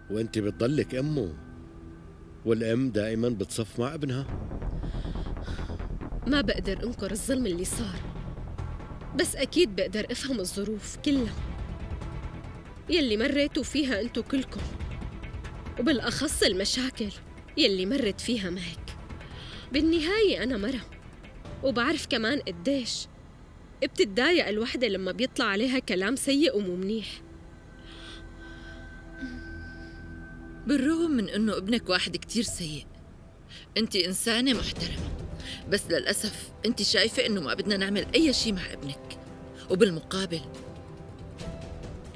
وانت بتضلك امه، والام دائما بتصف مع ابنها. ما بقدر انكر الظلم اللي صار، بس اكيد بقدر افهم الظروف كلها يلي مريتوا فيها انتو كلكم، وبالاخص المشاكل يلي مرت فيها مهك. بالنهاية انا مرة، وبعرف كمان قديش بتتضايق الوحدة لما بيطلع عليها كلام سيء ومو منيح. بالرغم من انه ابنك واحد كتير سيء، انت انسانة محترمة، بس للأسف انت شايفة انه ما بدنا نعمل اي شي مع ابنك، وبالمقابل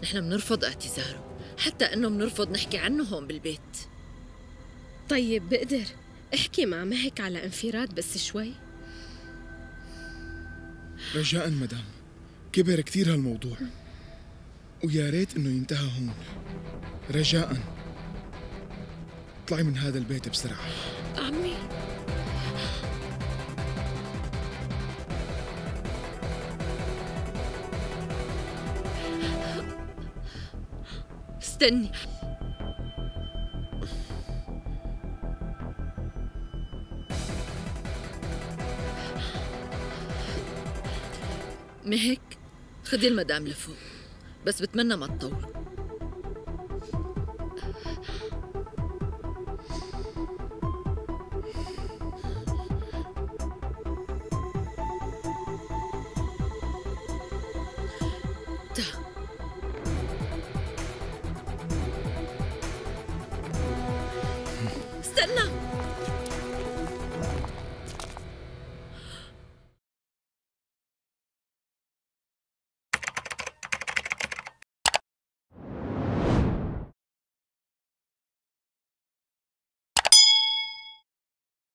نحن بنرفض اعتذاره، حتى انه بنرفض نحكي عنه هون بالبيت. طيب بقدر احكي مع مهك على انفراد بس شوي؟ رجاء مدام، كبر كتير هالموضوع، ويا ريت انه ينتهى هون. رجاء اطلعي من هذا البيت بسرعة. عمي استني، مهك خدي المدام لفوق، بس بتمنى ما تطولوا. استنى،